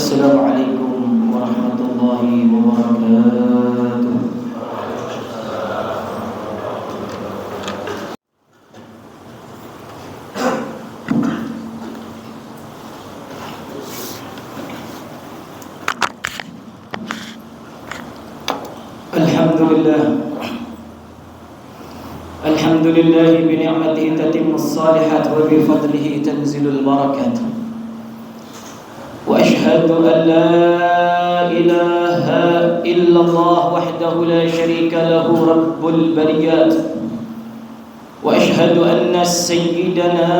Assalamualaikum warahmatullahi wabarakatuh. Alhamdulillah bi ni'matihi tatimmus shalihat wa bi fadlihi tanzilul barakat. وأشهد أن لا إله إلا الله وحده لا شريك له رب البريات وأشهد أن سيدنا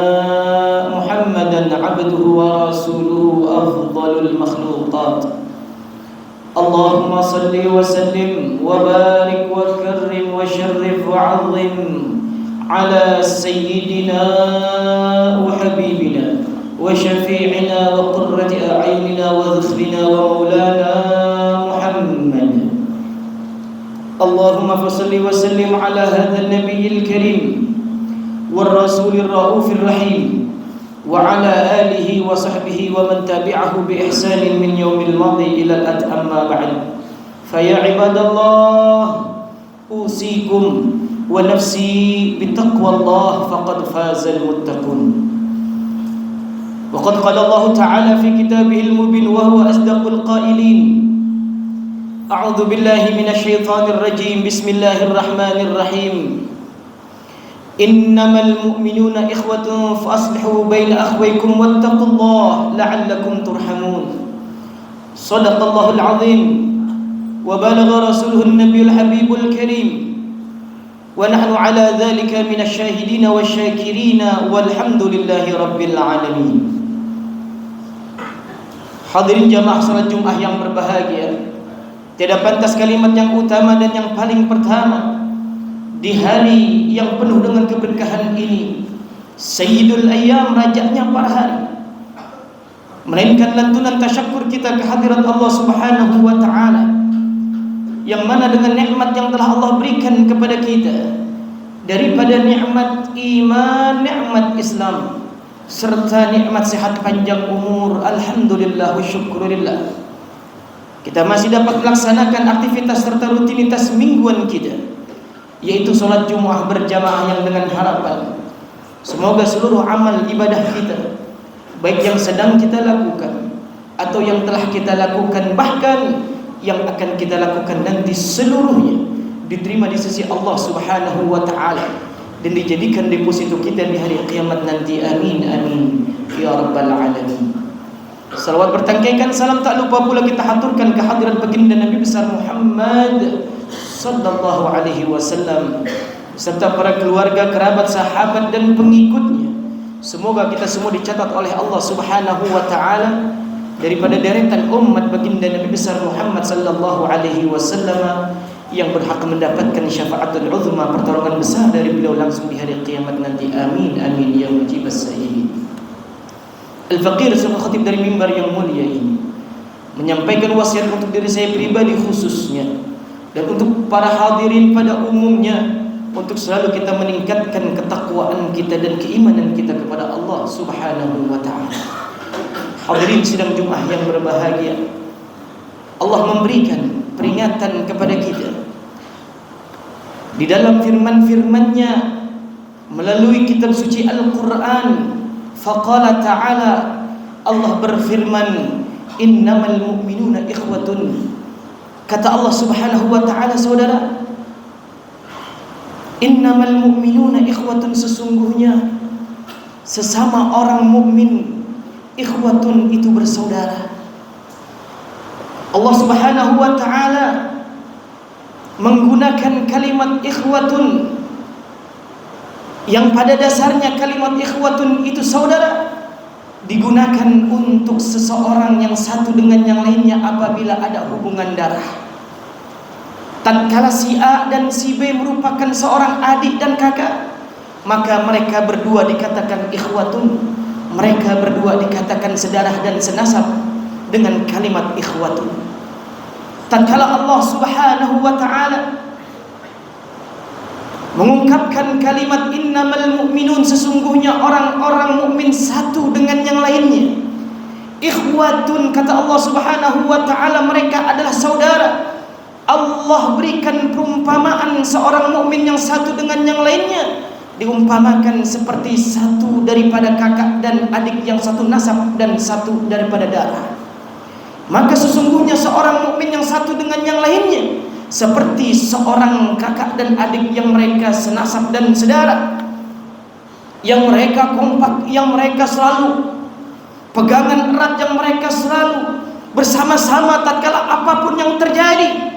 محمدا عبده ورسوله أفضل المخلوقات اللهم صل وسلم وبارك وكرم وشرف وعظم على سيدنا وحبيبنا وشفيعنا وقرة أعيننا وذخرنا ومولانا محمد اللهم فصل وسلم على هذا النبي الكريم والرسول الرؤوف الرحيم وعلى آله وصحبه ومن تبعه بإحسان من يوم الماضي إلى الآن أما بعد فيا عباد الله أوصيكم ونفسي بتقوى الله فقد فاز المتقون وقد قال الله تعالى في كتابه المبين وهو أصدق القائلين أعوذ بالله من الشيطان الرجيم بسم الله الرحمن الرحيم إنما المؤمنون إخوة فأصلحوا بين أخويكم واتقوا الله لعلكم ترحمون صدق الله العظيم وبلغ رسوله النبي الحبيب الكريم ونحن على ذلك من الشاهدين والشاكرين والحمد لله رب العالمين. Hadirin jamaah salat Jumat yang berbahagia, tidak pantas kalimat yang utama dan yang paling pertama di hari yang penuh dengan keberkahan ini, Sayyidul Ayyam, rajanya para hari, melainkan lantunan tasyakur kita kehadirat Allah Subhanahu wa taala, yang mana dengan nikmat yang telah Allah berikan kepada kita daripada nikmat iman, nikmat Islam, serta nikmat sehat panjang umur, alhamdulillah wa syukurillah, kita masih dapat melaksanakan aktivitas serta rutinitas mingguan kita, yaitu sholat Jumat berjamaah, yang dengan harapan semoga seluruh amal ibadah kita, baik yang sedang kita lakukan atau yang telah kita lakukan, bahkan yang akan kita lakukan nanti, seluruhnya diterima di sisi Allah Subhanahu wa taala dan dijadikan deposito kita di hari kiamat nanti. Amin amin ya rabbal alamin. Salawat bertangkaikan salam tak lupa pula kita haturkan kehadiran baginda Nabi besar Muhammad sallallahu alaihi wasallam serta para keluarga, kerabat, sahabat dan pengikutnya. Semoga kita semua dicatat oleh Allah Subhanahu wa taala daripada deretan umat baginda Nabi besar Muhammad sallallahu alaihi wasallam yang berhak mendapatkan syafaatul uzma, pertolongan besar dari beliau langsung di hari kiamat nanti. Amin amin ya mujibas sa'ilin. Al-Faqir sebagai khatib dari mimbar yang mulia ini menyampaikan wasiat untuk diri saya pribadi khususnya dan untuk para hadirin pada umumnya, untuk selalu kita meningkatkan ketakwaan kita dan keimanan kita kepada Allah Subhanahu wa taala. Hadirin sidang Jumat yang berbahagia, Allah memberikan peringatan kepada kita di dalam firman-firman-Nya melalui kitab suci Al-Qur'an. Faqala ta'ala, Allah berfirman, innamal mu'minuna ikhwatun. Kata Allah Subhanahu wa taala, saudara, innamal mu'minuna ikhwatun, sesungguhnya sesama orang mukmin, ikhwatun itu bersaudara. Allah Subhanahu wa taala menggunakan kalimat ikhwatun, yang pada dasarnya kalimat ikhwatun itu saudara, digunakan untuk seseorang yang satu dengan yang lainnya apabila ada hubungan darah. Tatkala si A dan si B merupakan seorang adik dan kakak, maka mereka berdua dikatakan ikhwatun, mereka berdua dikatakan sedarah dan senasab dengan kalimat ikhwatun. Tatkala Allah Subhanahu wa taala mengungkapkan kalimat innamal mu'minun, sesungguhnya orang-orang mukmin satu dengan yang lainnya, Ikhwatun, kata Allah Subhanahu wa ta'ala, mereka adalah saudara. Allah berikan perumpamaan seorang mukmin yang satu dengan yang lainnya, diumpamakan seperti satu daripada kakak dan adik yang satu nasab dan satu daripada darah. Maka sesungguhnya seorang mukmin yang satu dengan yang lainnya seperti seorang kakak dan adik yang mereka senasab dan sedara, yang mereka kompak, yang mereka selalu pegangan erat, yang mereka selalu bersama-sama tatkala apapun yang terjadi.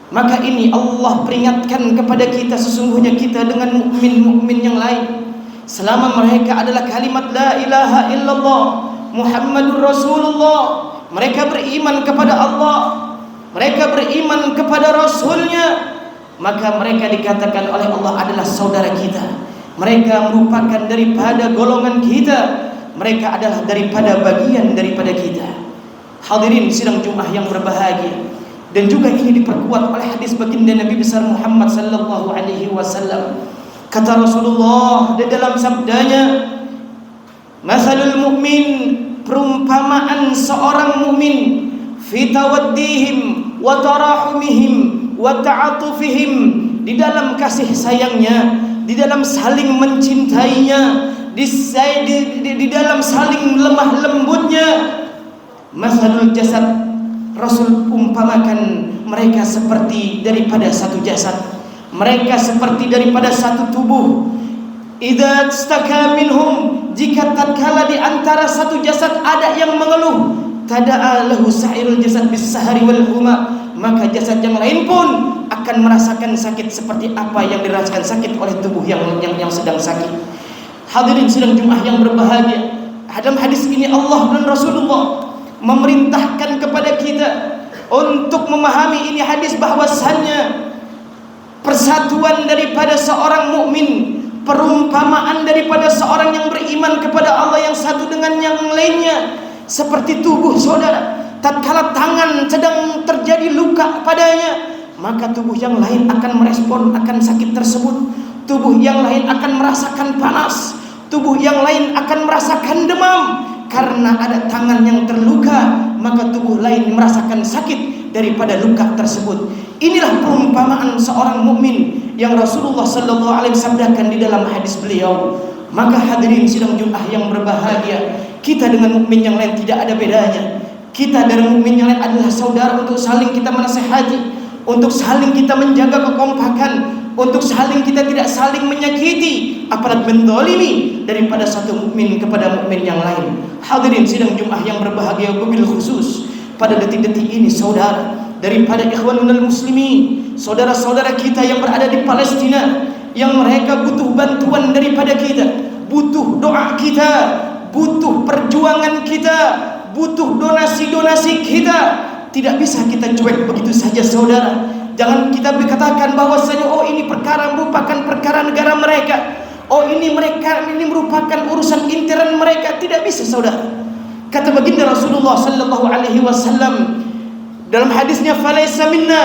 Maka ini Allah peringatkan kepada kita, sesungguhnya kita dengan mukmin-mukmin yang lain, selama mereka adalah kalimat la ilaha illallah Muhammadur Rasulullah, mereka beriman kepada Allah, mereka beriman kepada Rasulnya, maka mereka dikatakan oleh Allah adalah saudara kita. Mereka merupakan daripada golongan kita, mereka adalah daripada bagian daripada kita. Hadirin sidang Jumat yang berbahagia, dan juga ini diperkuat oleh hadis baginda Nabi besar Muhammad sallallahu alaihi wasallam. Kata Rasulullah di dalam sabdanya, "Masalul mu'min," perumpamaan seorang mukmin, "fi tawaddihim wa tarahumihim wa ta'atufihim," di dalam kasih sayangnya, di dalam saling mencintainya, di dalam saling lemah lembutnya. Masalul jasad, Rasul umpamakan mereka seperti daripada satu jasad, mereka seperti daripada satu tubuh. Idza istaka minhum, jika tatkala di antara satu jasad ada yang mengeluh, tada'a lahu sa'irul jasad bis-sahari wal huma, maka jasad yang lain pun akan merasakan sakit seperti apa yang dirasakan sakit oleh tubuh yang sedang sakit. Hadirin sidang Jumat yang berbahagia, dalam hadis ini Allah dan Rasulullah memerintahkan kepada kita untuk memahami ini hadis bahwasannya persatuan daripada seorang mukmin, perumpamaan daripada seorang yang beriman kepada Allah yang satu dengan yang lainnya seperti tubuh saudara. Tatkala tangan sedang terjadi luka padanya, maka tubuh yang lain akan merespon akan sakit tersebut. Tubuh yang lain akan merasakan panas, tubuh yang lain akan merasakan demam. Karena ada tangan yang terluka, maka tubuh lain merasakan sakit daripada luka tersebut. Inilah perumpamaan seorang mukmin yang Rasulullah sallallahu alaihi wasallam sabdakan di dalam hadis beliau. Maka hadirin sidang Jumat yang berbahagia, kita dengan mukmin yang lain tidak ada bedanya. Kita dan mukmin yang lain adalah saudara untuk saling kita menasihati, untuk saling kita menjaga kekompakan, untuk saling kita tidak saling menyakiti, apalagi mendolimi daripada satu mukmin kepada mukmin yang lain. Hadirin sidang Jumat yang berbahagia, wabil khusus pada detik-detik ini saudara, daripada ikhwanul muslimin, saudara-saudara kita yang berada di Palestina, yang mereka butuh bantuan daripada kita, butuh doa kita, butuh perjuangan kita, butuh donasi-donasi kita. Tidak bisa kita cuek begitu saja saudara. Jangan kita berkatakan bahwasanya oh ini perkara merupakan perkara negara mereka, oh ini merupakan urusan intern mereka. Tidak bisa saudara. Kata baginda Rasulullah sallallahu alaihi wasallam dalam hadisnya, "Falaysa minna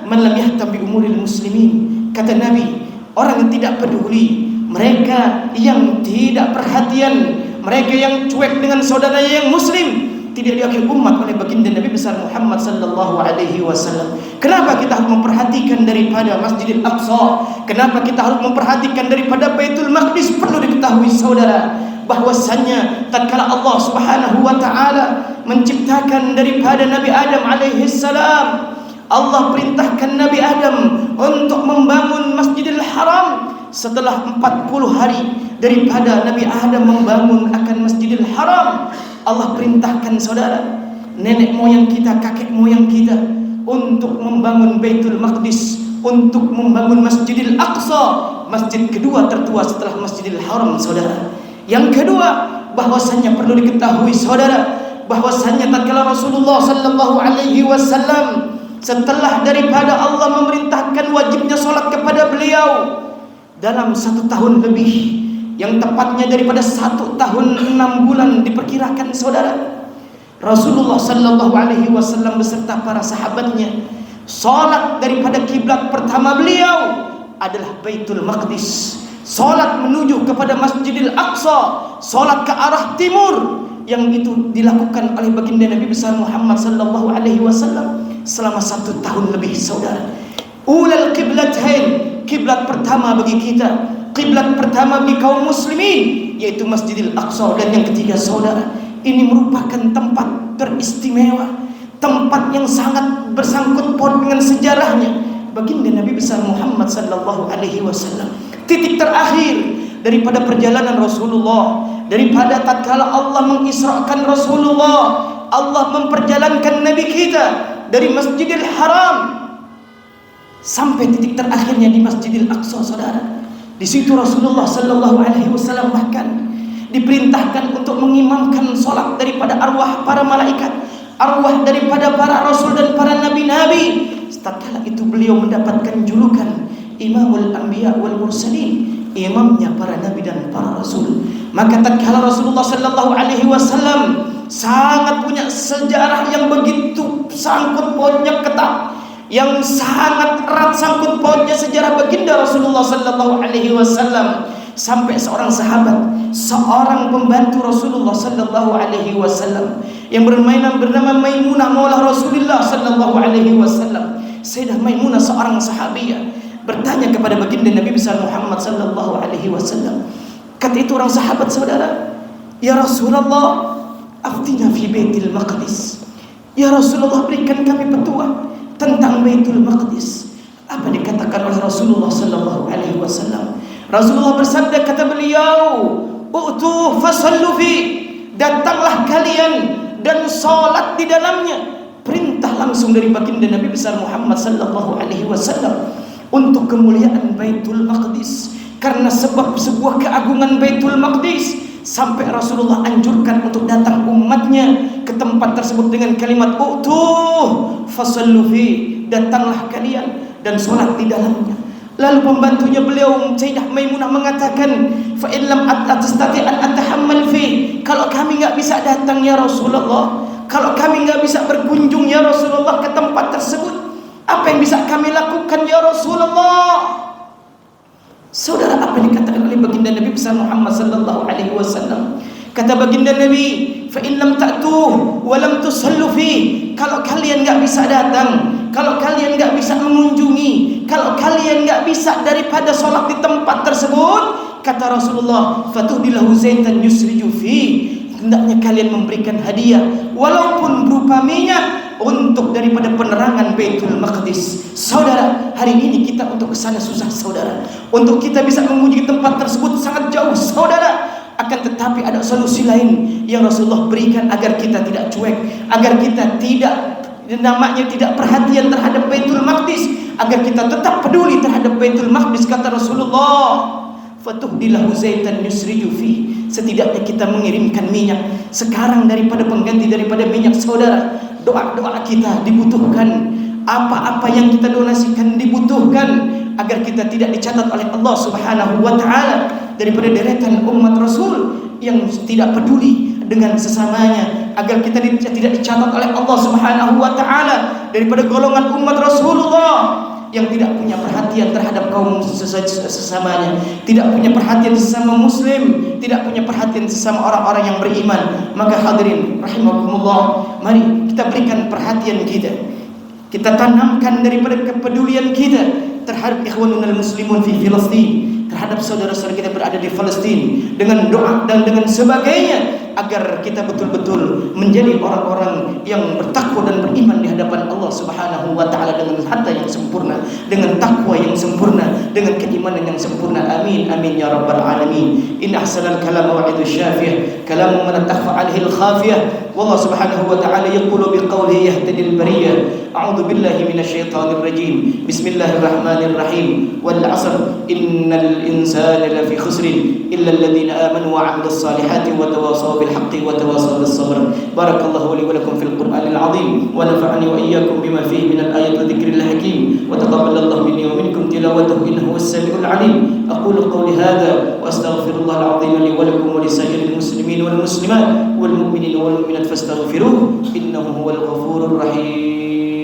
man lam yahtam bi umuril muslimin." Kata Nabi, orang yang tidak peduli, mereka yang tidak perhatian, mereka yang cuek dengan saudaranya yang muslim, tidak diakui umat oleh baginda Nabi besar Muhammad sallallahu alaihi wasallam. Kenapa kita harus memperhatikan daripada Masjidil Aqsa? Kenapa kita harus memperhatikan daripada Baitul Maqdis? Perlu diketahui saudara bahwasannya tatkala Allah Subhanahu wa taala menciptakan daripada Nabi Adam alaihi salam, Allah perintahkan Nabi Adam untuk membangun Masjidil Haram. Setelah 40 hari daripada Nabi Adam membangun akan Masjidil Haram, Allah perintahkan saudara, nenek moyang kita, kakek moyang kita untuk membangun Baitul Maqdis, untuk membangun Masjidil Aqsa, masjid kedua tertua setelah Masjidil Haram saudara. Yang kedua, bahwasannya perlu diketahui saudara, bahwasannya tatkala Rasulullah sallallahu alaihi wasallam setelah daripada Allah memerintahkan wajibnya salat kepada beliau dalam 1 tahun lebih, yang tepatnya daripada 1 tahun 6 bulan diperkirakan saudara, Rasulullah sallallahu alaihi wasallam beserta para sahabatnya salat daripada kiblat pertama beliau adalah Baitul Maqdis, salat menuju kepada Masjidil Aqsa, salat ke arah timur, yang itu dilakukan oleh baginda Nabi besar Muhammad sallallahu alaihi wasallam selama 1 tahun lebih, saudara. Ulal qiblatain, kiblat pertama bagi kita, kiblat pertama bagi kaum muslimin, yaitu Masjidil Aqsa. Dan yang ketiga, saudara, ini merupakan tempat teristimewa, tempat yang sangat bersangkut paut dengan sejarahnya baginda Nabi besar Muhammad sallallahu alaihi wasallam. Titik terakhir daripada perjalanan Rasulullah, daripada tatkala Allah mengisrakan Rasulullah, Allah memperjalankan Nabi kita dari Masjidil Haram sampai titik terakhirnya di Masjidil Aqsa, saudara. Di situ Rasulullah sallallahu alaihi wasallam bahkan diperintahkan untuk mengimamkan solat daripada arwah para malaikat, arwah daripada para rasul dan para nabi-nabi. Tatkala itu beliau mendapatkan julukan Imamul Anbiya wal Mursalin, imamnya para nabi dan para rasul. Maka tatkala Rasulullah sallallahu alaihi wasallam sangat punya sejarah yang begitu sangkut pautnya ketat, yang sangat erat sangkut pautnya sejarah baginda Rasulullah sallallahu alaihi wasallam, sampai seorang sahabat, seorang pembantu Rasulullah sallallahu alaihi wasallam yang bernama Maimunah maulah Rasulullah sallallahu alaihi wasallam. Sayyidah Maimunah seorang sahabiah bertanya kepada baginda Nabi besar Muhammad sallallahu alaihi wasallam. Kata itu orang sahabat, saudara, "Ya Rasulullah, aftina fi Baitul Maqdis." Ya Rasulullah, berikan kami petua tentang Baitul Maqdis. Apa dikatakan oleh Rasulullah sallallahu alaihi wasallam? Rasulullah bersabda, kata beliau, "U'tu fasallu fi." Datanglah kalian dan salat di dalamnya. Perintah langsung dari baginda Nabi besar Muhammad sallallahu alaihi wasallam untuk kemuliaan Baitul Maqdis. Karena sebab sebuah keagungan Baitul Maqdis sampai Rasulullah anjurkan untuk datang umatnya ke tempat tersebut dengan kalimat "U'tu fasallu fi." Datanglah kalian dan salat di dalamnya. Lalu pembantunya beliau Sayyidah Maimunah mengatakan, "Fa in lam atastati an atahammal fi." Kalau kami enggak bisa datang ya Rasulullah, kalau kami enggak bisa berkunjung ya Rasulullah ke tempat tersebut, apa yang bisa kami lakukan ya Rasulullah? Saudara, apa yang dikatakan oleh baginda Nabi besar Muhammad sallallahu alaihi wasallam? Kata baginda Nabi, "Fa in lam ta'tuhu wa lam tusallu fi." Kalau kalian enggak bisa datang, kalau kalian enggak bisa mengunjungi, kalau kalian enggak bisa daripada salat di tempat tersebut, kata Rasulullah, "Fatuhdilahu zaitan yusriju fi." Hendaknya kalian memberikan hadiah walaupun berupa minyak untuk daripada penerangan Baitul Maqdis. Saudara, hari ini kita untuk kesana susah, saudara. Untuk kita bisa mengunjungi tempat tersebut sangat jauh, saudara. Akan tetapi ada solusi lain yang Rasulullah berikan agar kita tidak cuek, agar kita tidak perhatian terhadap Baitul Maqdis, agar kita tetap peduli terhadap Baitul Maqdis. Kata Rasulullah, "Fatuhdilahu zaitan yusriju fi." Setidaknya kita mengirimkan minyak sekarang daripada pengganti daripada minyak, saudara. Doa-doa kita dibutuhkan, apa-apa yang kita donasikan dibutuhkan, agar kita tidak dicatat oleh Allah Subhanahu wa taala daripada deretan umat Rasul yang tidak peduli dengan sesamanya, agar kita tidak dicatat oleh Allah Subhanahu wa taala daripada golongan umat Rasulullah yang tidak punya perhatian terhadap kaum sesamanya, tidak punya perhatian sesama muslim, tidak punya perhatian sesama orang-orang yang beriman. Maka hadirin rahimakumullah, mari kita berikan perhatian kita tanamkan daripada kepedulian kita terhadap ikhwanul muslimun fi Filistin, terhadap saudara-saudara kita berada di Palestina, dengan doa dan dengan sebagainya, agar kita betul-betul menjadi orang-orang yang bertakwa dan beriman di hadapan Allah Subhanahu wa taala dengan harta yang sempurna, dengan takwa yang sempurna, dengan keimanan yang sempurna. Amin amin ya rabbal alamin. In ahsanal kalam wa idu syafiyah kalamu man takhfa alaihi al khafiyah. Wallahu subhanahu wa ta'ala yaqulu biqawlihi yahtadil bariyah. A'udzu billahi minasyaitonir rajim. Bismillahirrahmanirrahim. Wal 'asr innal insana lafi khusrin illa alladhina amanu wa 'amilus salihati wa tawassaw bil haqqi wa tawassaw bis sabr. Barakallahu li wa lakum fil Qur'anil 'azim wa nafa'ani wa iyyakum bima fihi minal ayati wa dzikril hakim wa taqabbalallahu minni wa minkum tilawatahu innahu was-sami'ul 'alim. Aqulu qawli hadha wa astaghfirullahal 'azim li wa lakum wa lisairil muslimin wal muslimat wal mu'minina wal mu'minat fastaghfiruhu innahu huwal ghafurur rahim.